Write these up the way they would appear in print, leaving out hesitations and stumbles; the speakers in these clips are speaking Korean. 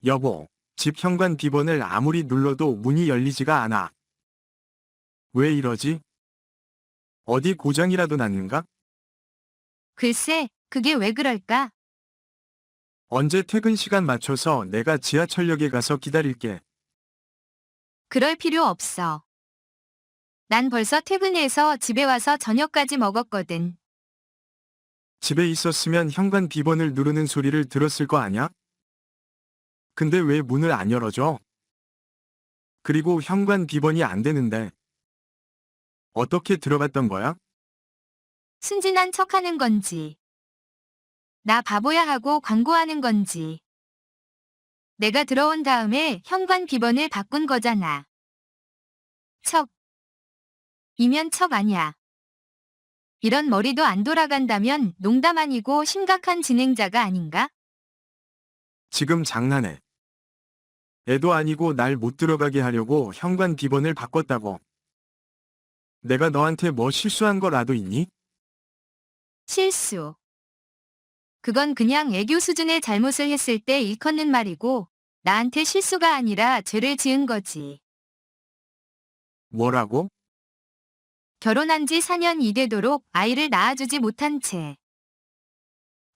여보, 집 현관 비번을 아무리 눌러도 문이 열리지가 않아. 왜 이러지? 어디 고장이라도 났는가? 글쎄, 그게 왜 그럴까? 언제 퇴근 시간 맞춰서 내가 지하철역에 가서 기다릴게. 그럴 필요 없어. 난 벌써 퇴근해서 집에 와서 저녁까지 먹었거든. 집에 있었으면 현관 비번을 누르는 소리를 들었을 거 아냐? 근데 왜 문을 안 열어줘? 그리고 현관 비번이 안 되는데. 어떻게 들어갔던 거야? 순진한 척하는 건지, 나 바보야 하고 광고하는 건지. 내가 들어온 다음에 현관 비번을 바꾼 거잖아. 척. 이면 척 아냐. 이런 머리도 안 돌아간다면 농담 아니고 심각한 진행자가 아닌가? 지금 장난해. 애도 아니고 날 못 들어가게 하려고 현관 비번을 바꿨다고. 내가 너한테 뭐 실수한 거라도 있니? 실수. 그건 그냥 애교 수준의 잘못을 했을 때 일컫는 말이고, 나한테 실수가 아니라 죄를 지은 거지. 뭐라고? 결혼한 지 4년 이되도록 아이를 낳아주지 못한 채.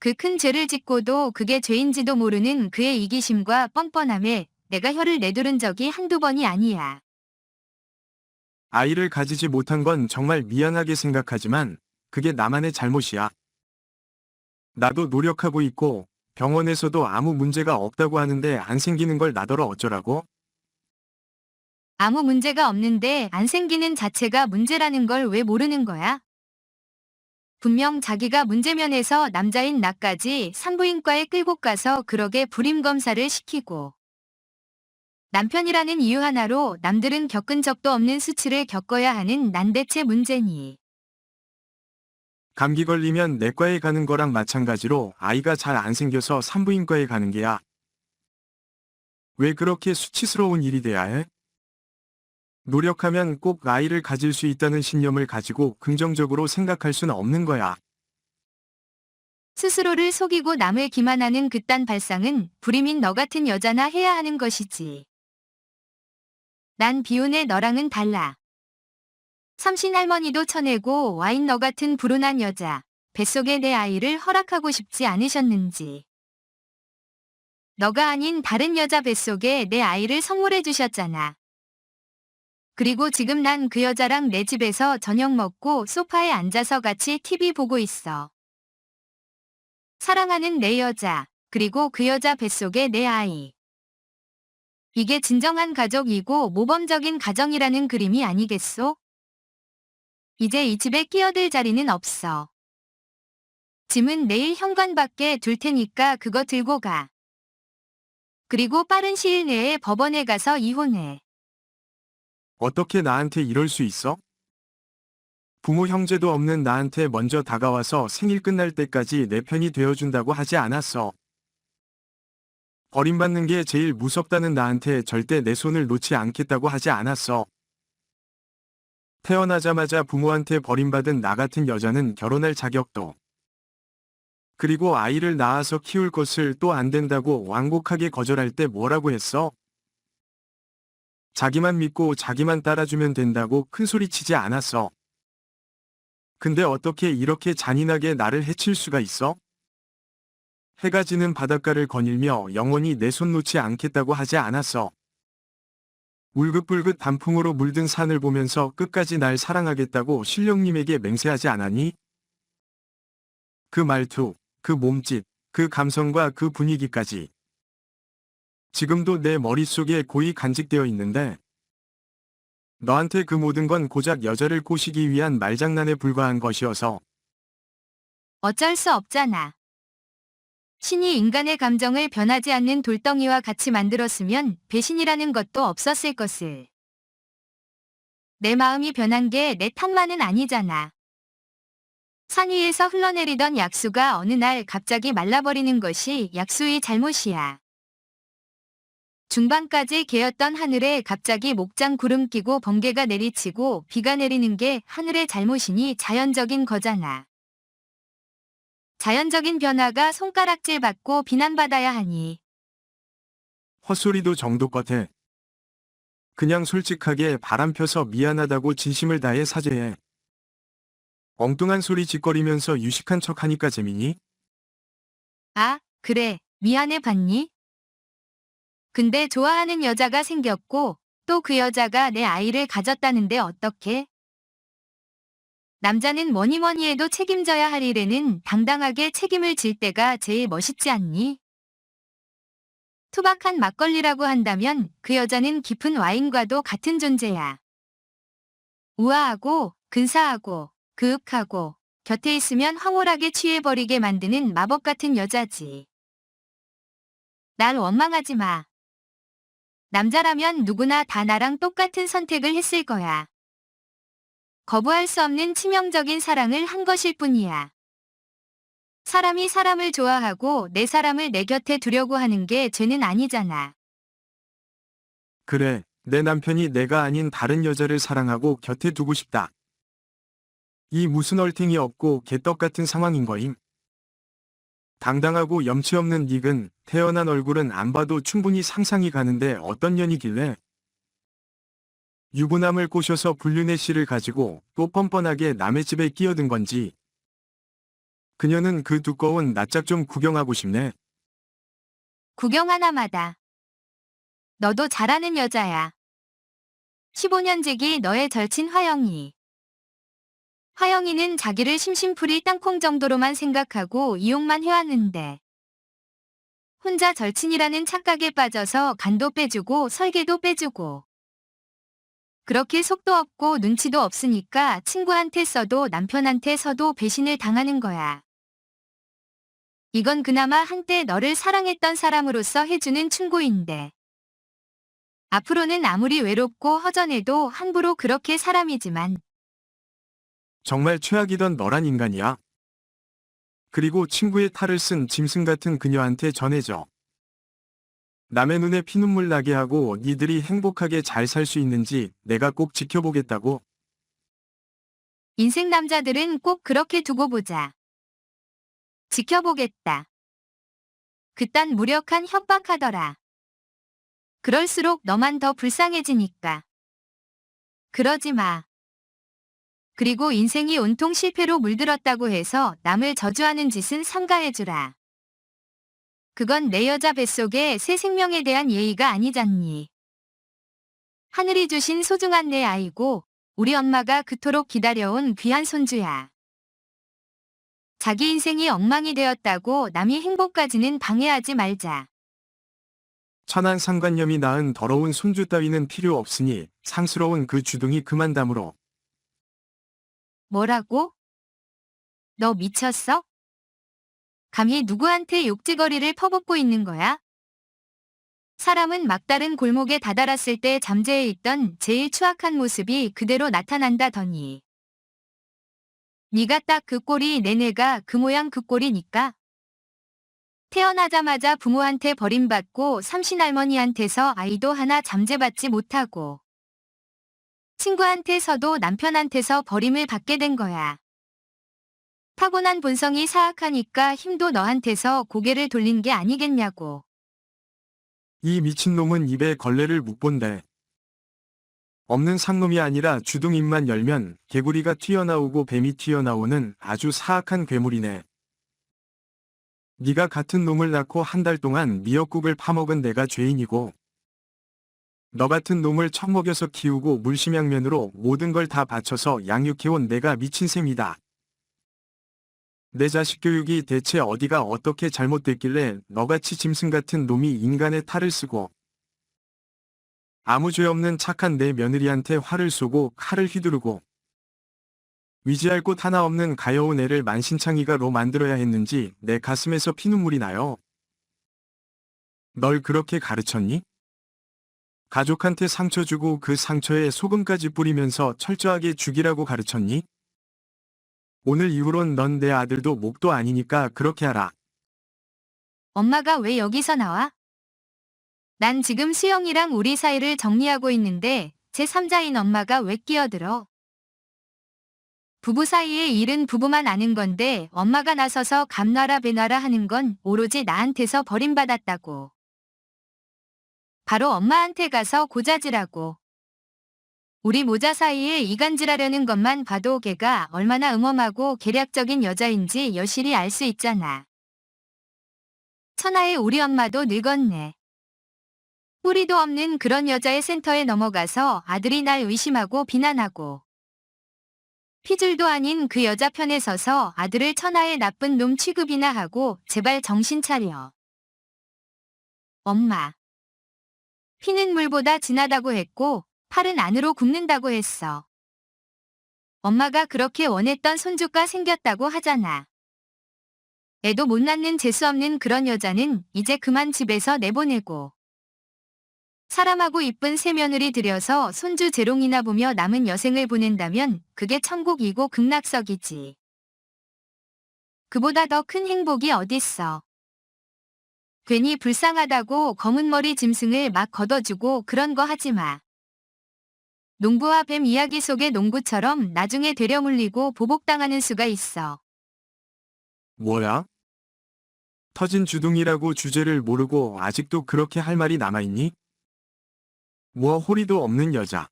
그 큰 죄를 짓고도 그게 죄인지도 모르는 그의 이기심과 뻔뻔함에 내가 혀를 내두른 적이 한두 번이 아니야. 아이를 가지지 못한 건 정말 미안하게 생각하지만 그게 나만의 잘못이야. 나도 노력하고 있고 병원에서도 아무 문제가 없다고 하는데 안 생기는 걸 나더러 어쩌라고? 아무 문제가 없는데 안 생기는 자체가 문제라는 걸 왜 모르는 거야? 분명 자기가 문제면에서 남자인 나까지 산부인과에 끌고 가서 그러게 불임 검사를 시키고 남편이라는 이유 하나로 남들은 겪은 적도 없는 수치를 겪어야 하는 난 대체 문제니. 감기 걸리면 내과에 가는 거랑 마찬가지로 아이가 잘 안 생겨서 산부인과에 가는 게야. 왜 그렇게 수치스러운 일이 돼야 해? 노력하면 꼭 아이를 가질 수 있다는 신념을 가지고 긍정적으로 생각할 수는 없는 거야. 스스로를 속이고 남을 기만하는 그딴 발상은 불임인 너 같은 여자나 해야 하는 것이지. 난 비운의 너랑은 달라. 삼신 할머니도 쳐내고 와인 너 같은 불운한 여자, 뱃속에 내 아이를 허락하고 싶지 않으셨는지. 너가 아닌 다른 여자 뱃속에 내 아이를 선물해 주셨잖아. 그리고 지금 난 그 여자랑 내 집에서 저녁 먹고 소파에 앉아서 같이 TV 보고 있어. 사랑하는 내 여자, 그리고 그 여자 뱃속에 내 아이. 이게 진정한 가족이고 모범적인 가정이라는 그림이 아니겠소? 이제 이 집에 끼어들 자리는 없어. 짐은 내일 현관 밖에 둘 테니까 그거 들고 가. 그리고 빠른 시일 내에 법원에 가서 이혼해. 어떻게 나한테 이럴 수 있어? 부모 형제도 없는 나한테 먼저 다가와서 생일 끝날 때까지 내 편이 되어준다고 하지 않았어. 버림받는 게 제일 무섭다는 나한테 절대 내 손을 놓지 않겠다고 하지 않았어. 태어나자마자 부모한테 버림받은 나 같은 여자는 결혼할 자격도. 그리고 아이를 낳아서 키울 것을 또 안 된다고 완곡하게 거절할 때 뭐라고 했어? 자기만 믿고 자기만 따라주면 된다고 큰소리치지 않았어. 근데 어떻게 이렇게 잔인하게 나를 해칠 수가 있어? 해가 지는 바닷가를 거닐며 영원히 내 손 놓지 않겠다고 하지 않았어. 울긋불긋 단풍으로 물든 산을 보면서 끝까지 날 사랑하겠다고 신령님에게 맹세하지 않았니? 그 말투, 그 몸짓, 그 감성과 그 분위기까지. 지금도 내 머릿속에 고이 간직되어 있는데 너한테 그 모든 건 고작 여자를 꼬시기 위한 말장난에 불과한 것이어서. 어쩔 수 없잖아. 신이 인간의 감정을 변하지 않는 돌덩이와 같이 만들었으면 배신이라는 것도 없었을 것을. 내 마음이 변한 게 내 탓만은 아니잖아. 산 위에서 흘러내리던 약수가 어느 날 갑자기 말라버리는 것이 약수의 잘못이야. 중반까지 개었던 하늘에 갑자기 목장 구름 끼고 번개가 내리치고 비가 내리는 게 하늘의 잘못이니 자연적인 거잖아. 자연적인 변화가 손가락질 받고 비난받아야 하니. 헛소리도 정도 같아. 그냥 솔직하게 바람 펴서 미안하다고 진심을 다해 사죄해. 엉뚱한 소리 짓거리면서 유식한 척 하니까 재미니? 아, 그래. 미안해 봤니? 근데 좋아하는 여자가 생겼고, 또 그 여자가 내 아이를 가졌다는데 어떡해? 남자는 뭐니 뭐니 해도 책임져야 할 일에는 당당하게 책임을 질 때가 제일 멋있지 않니? 투박한 막걸리라고 한다면 그 여자는 깊은 와인과도 같은 존재야. 우아하고, 근사하고, 그윽하고, 곁에 있으면 황홀하게 취해버리게 만드는 마법 같은 여자지. 날 원망하지 마. 남자라면 누구나 다 나랑 똑같은 선택을 했을 거야. 거부할 수 없는 치명적인 사랑을 한 것일 뿐이야. 사람이 사람을 좋아하고 내 사람을 내 곁에 두려고 하는 게 죄는 아니잖아. 그래, 내 남편이 내가 아닌 다른 여자를 사랑하고 곁에 두고 싶다. 이 무슨 얼탱이 없고 개떡 같은 상황인 거임. 당당하고 염치 없는 닉은 태어난 얼굴은 안 봐도 충분히 상상이 가는데 어떤 년이길래 유부남을 꼬셔서 불륜의 씨를 가지고 또 뻔뻔하게 남의 집에 끼어든 건지. 그녀는 그 두꺼운 낯짝 좀 구경하고 싶네. 구경 하나마다. 너도 잘하는 여자야. 15년지기 너의 절친 화영이. 화영이는 자기를 심심풀이 땅콩 정도로만 생각하고 이용만 해왔는데 혼자 절친이라는 착각에 빠져서 간도 빼주고 설계도 빼주고 그렇게 속도 없고 눈치도 없으니까 친구한테 써도 남편한테 서도 배신을 당하는 거야. 이건 그나마 한때 너를 사랑했던 사람으로서 해주는 충고인데 앞으로는 아무리 외롭고 허전해도 함부로 그렇게 사람이지만 정말 최악이던 너란 인간이야. 그리고 친구의 탈을 쓴 짐승 같은 그녀한테 전해줘. 남의 눈에 피눈물 나게 하고 니들이 행복하게 잘 살 수 있는지 내가 꼭 지켜보겠다고. 인생 남자들은 꼭 그렇게 두고 보자. 지켜보겠다. 그딴 무력한 협박하더라. 그럴수록 너만 더 불쌍해지니까. 그러지 마. 그리고 인생이 온통 실패로 물들었다고 해서 남을 저주하는 짓은 삼가해주라. 그건 내 여자 뱃속의 새 생명에 대한 예의가 아니잖니. 하늘이 주신 소중한 내 아이고 우리 엄마가 그토록 기다려온 귀한 손주야. 자기 인생이 엉망이 되었다고 남이 행복까지는 방해하지 말자. 천한 상관념이 낳은 더러운 손주 따위는 필요 없으니 상스러운 그 주둥이 그만 다물어. 뭐라고? 너 미쳤어? 감히 누구한테 욕지거리를 퍼붓고 있는 거야? 사람은 막다른 골목에 다다랐을 때 잠재해 있던 제일 추악한 모습이 그대로 나타난다더니. 네가 딱 그 꼴이 내내가 그 모양 그 꼴이니까. 태어나자마자 부모한테 버림받고 삼신할머니한테서 아이도 하나 잠재받지 못하고 친구한테서도 남편한테서 버림을 받게 된 거야. 타고난 본성이 사악하니까 힘도 너한테서 고개를 돌린 게 아니겠냐고. 이 미친놈은 입에 걸레를 못 본대. 없는 상놈이 아니라 주둥 입만 열면 개구리가 튀어나오고 뱀이 튀어나오는 아주 사악한 괴물이네. 네가 같은 놈을 낳고 한 달 동안 미역국을 파먹은 내가 죄인이고 너 같은 놈을 처먹여서 키우고 물심양면으로 모든 걸 다 바쳐서 양육해온 내가 미친 셈이다. 내 자식 교육이 대체 어디가 어떻게 잘못됐길래 너같이 짐승 같은 놈이 인간의 탈을 쓰고 아무 죄 없는 착한 내 며느리한테 화를 쏘고 칼을 휘두르고 위지할 곳 하나 없는 가여운 애를 만신창이가로 만들어야 했는지 내 가슴에서 피눈물이 나요. 널 그렇게 가르쳤니? 가족한테 상처 주고 그 상처에 소금까지 뿌리면서 철저하게 죽이라고 가르쳤니? 오늘 이후론 넌 내 아들도 목도 아니니까 그렇게 하라. 엄마가 왜 여기서 나와? 난 지금 수영이랑 우리 사이를 정리하고 있는데 제3자인 엄마가 왜 끼어들어? 부부 사이의 일은 부부만 아는 건데 엄마가 나서서 감놔라 배놔라 하는 건 오로지 나한테서 버림받았다고. 바로 엄마한테 가서 고자질하고. 우리 모자 사이에 이간질하려는 것만 봐도 걔가 얼마나 음험하고 계략적인 여자인지 여실히 알 수 있잖아. 천하의 우리 엄마도 늙었네. 뿌리도 없는 그런 여자의 센터에 넘어가서 아들이 날 의심하고 비난하고. 피줄도 아닌 그 여자 편에 서서 아들을 천하의 나쁜 놈 취급이나 하고 제발 정신 차려. 엄마. 피는 물보다 진하다고 했고 팔은 안으로 굽는다고 했어. 엄마가 그렇게 원했던 손주가 생겼다고 하잖아. 애도 못 낳는 재수없는 그런 여자는 이제 그만 집에서 내보내고. 사람하고 이쁜 새며느리 들여서 손주 재롱이나 보며 남은 여생을 보낸다면 그게 천국이고 극락석이지. 그보다 더 큰 행복이 어딨어. 괜히 불쌍하다고 검은 머리 짐승을 막 걷어주고 그런 거 하지 마. 농부와 뱀 이야기 속의 농부처럼 나중에 되려물리고 보복당하는 수가 있어. 뭐야? 터진 주둥이라고 주제를 모르고 아직도 그렇게 할 말이 남아있니? 뭐 호리도 없는 여자.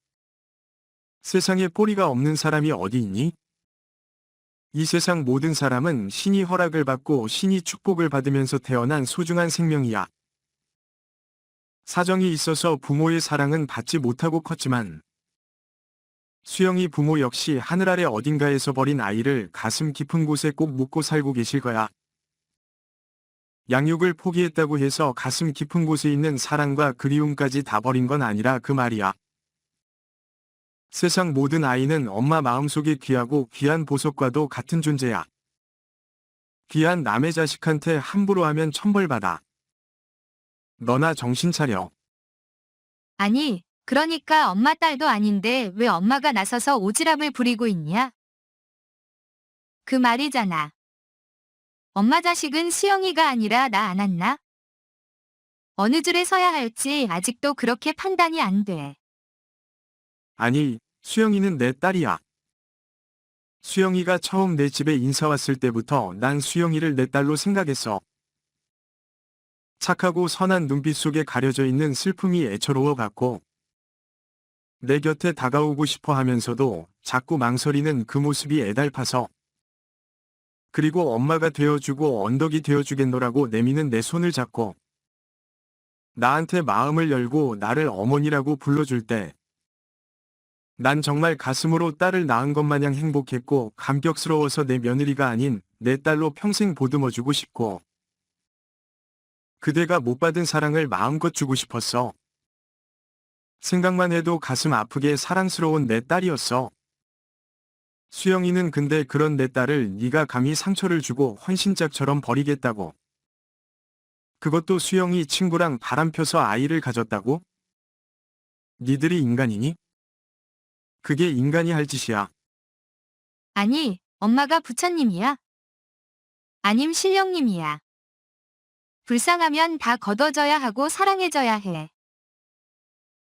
세상에 꼬리가 없는 사람이 어디 있니? 이 세상 모든 사람은 신이 허락을 받고 신이 축복을 받으면서 태어난 소중한 생명이야. 사정이 있어서 부모의 사랑은 받지 못하고 컸지만 수영이 부모 역시 하늘 아래 어딘가에서 버린 아이를 가슴 깊은 곳에 꼭 묻고 살고 계실 거야. 양육을 포기했다고 해서 가슴 깊은 곳에 있는 사랑과 그리움까지 다 버린 건 아니라 그 말이야. 세상 모든 아이는 엄마 마음속에 귀하고 귀한 보석과도 같은 존재야. 귀한 남의 자식한테 함부로 하면 천벌받아. 너나 정신 차려. 아니, 그러니까 엄마 딸도 아닌데 왜 엄마가 나서서 오지랖을 부리고 있냐? 그 말이잖아. 엄마 자식은 수영이가 아니라 나 안 왔나? 어느 줄에 서야 할지 아직도 그렇게 판단이 안 돼. 아니, 수영이는 내 딸이야. 수영이가 처음 내 집에 인사 왔을 때부터 난 수영이를 내 딸로 생각했어. 착하고 선한 눈빛 속에 가려져 있는 슬픔이 애처로워 갔고, 내 곁에 다가오고 싶어 하면서도 자꾸 망설이는 그 모습이 애달파서, 그리고 엄마가 되어주고 언덕이 되어주겠노라고 내미는 내 손을 잡고, 나한테 마음을 열고 나를 어머니라고 불러줄 때, 난 정말 가슴으로 딸을 낳은 것 마냥 행복했고 감격스러워서 내 며느리가 아닌 내 딸로 평생 보듬어주고 싶고, 그대가 못 받은 사랑을 마음껏 주고 싶었어. 생각만 해도 가슴 아프게 사랑스러운 내 딸이었어. 수영이는 근데 그런 내 딸을 네가 감히 상처를 주고 헌신짝처럼 버리겠다고. 그것도 수영이 친구랑 바람 펴서 아이를 가졌다고? 니들이 인간이니? 그게 인간이 할 짓이야. 아니, 엄마가 부처님이야? 아님 신령님이야. 불쌍하면 다 걷어져야 하고 사랑해줘야 해.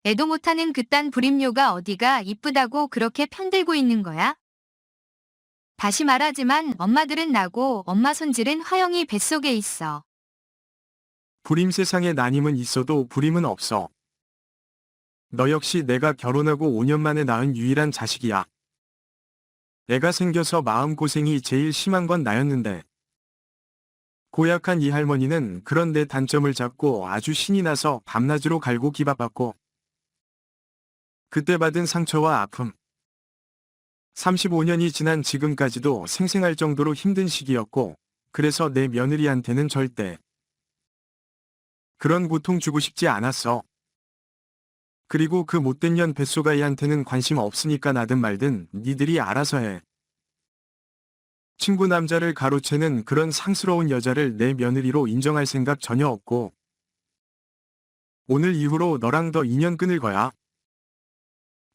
애도 못하는 그딴 불임료가 어디가 이쁘다고 그렇게 편들고 있는 거야? 다시 말하지만 엄마들은 나고 엄마 손질은 화영이 뱃속에 있어. 불임 세상에 난임은 있어도 불임은 없어. 너 역시 내가 결혼하고 5년 만에 낳은 유일한 자식이야. 애가 생겨서 마음고생이 제일 심한 건 나였는데. 고약한 이 할머니는 그런 내 단점을 잡고 아주 신이 나서 밤낮으로 갈고 기밥받고. 그때 받은 상처와 아픔. 35년이 지난 지금까지도 생생할 정도로 힘든 시기였고, 그래서 내 며느리한테는 절대 그런 고통 주고 싶지 않았어. 그리고 그 못된 년 뱃속아이한테는 관심 없으니까 나든 말든 니들이 알아서 해. 친구 남자를 가로채는 그런 상스러운 여자를 내 며느리로 인정할 생각 전혀 없고, 오늘 이후로 너랑 더 인연 끊을 거야.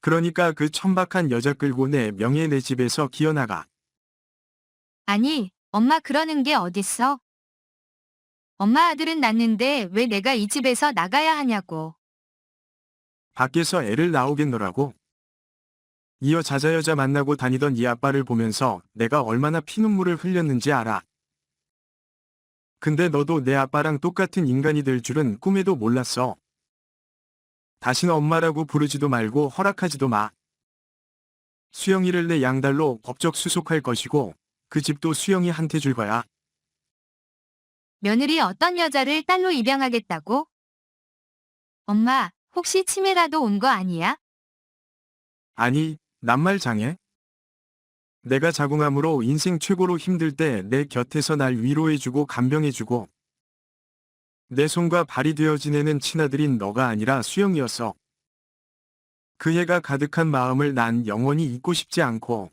그러니까 그 천박한 여자 끌고 내 명예 내 집에서 기어나가. 아니, 엄마 그러는 게 어딨어? 엄마 아들은 낳는데 왜 내가 이 집에서 나가야 하냐고. 밖에서 애를 낳으겠노라고. 이어 자자여자 만나고 다니던 이 아빠를 보면서 내가 얼마나 피눈물을 흘렸는지 알아. 근데 너도 내 아빠랑 똑같은 인간이 될 줄은 꿈에도 몰랐어. 다신 엄마라고 부르지도 말고 허락하지도 마. 수영이를 내 양달로 법적 수속할 것이고 그 집도 수영이한테 줄 거야. 며느리 어떤 여자를 딸로 입양하겠다고? 엄마, 혹시 치매라도 온 거 아니야? 아니, 낱말 장애? 내가 자궁암으로 인생 최고로 힘들 때 내 곁에서 날 위로해주고 간병해주고 내 손과 발이 되어 지내는 친아들인 너가 아니라 수영이었어. 그 해가 가득한 마음을 난 영원히 잊고 싶지 않고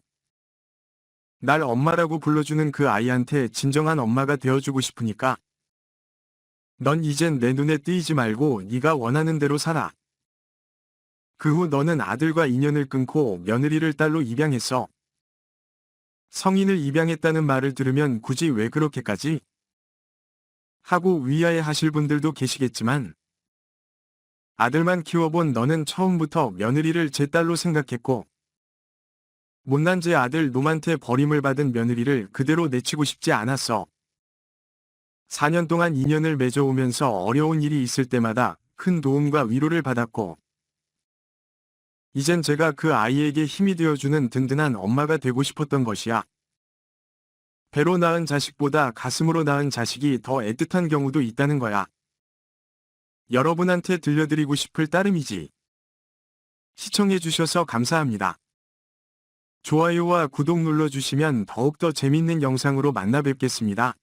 날 엄마라고 불러주는 그 아이한테 진정한 엄마가 되어주고 싶으니까 넌 이젠 내 눈에 띄지 말고 네가 원하는 대로 살아. 그 후 너는 아들과 인연을 끊고 며느리를 딸로 입양했어. 성인을 입양했다는 말을 들으면 굳이 왜 그렇게까지? 하고 위아래 하실 분들도 계시겠지만 아들만 키워본 너는 처음부터 며느리를 제 딸로 생각했고 못난 제 아들 놈한테 버림을 받은 며느리를 그대로 내치고 싶지 않았어. 4년 동안 인연을 맺어오면서 어려운 일이 있을 때마다 큰 도움과 위로를 받았고 이젠 제가 그 아이에게 힘이 되어주는 든든한 엄마가 되고 싶었던 것이야. 배로 낳은 자식보다 가슴으로 낳은 자식이 더 애틋한 경우도 있다는 거야. 여러분한테 들려드리고 싶을 따름이지. 시청해주셔서 감사합니다. 좋아요와 구독 눌러주시면 더욱더 재밌는 영상으로 만나 뵙겠습니다.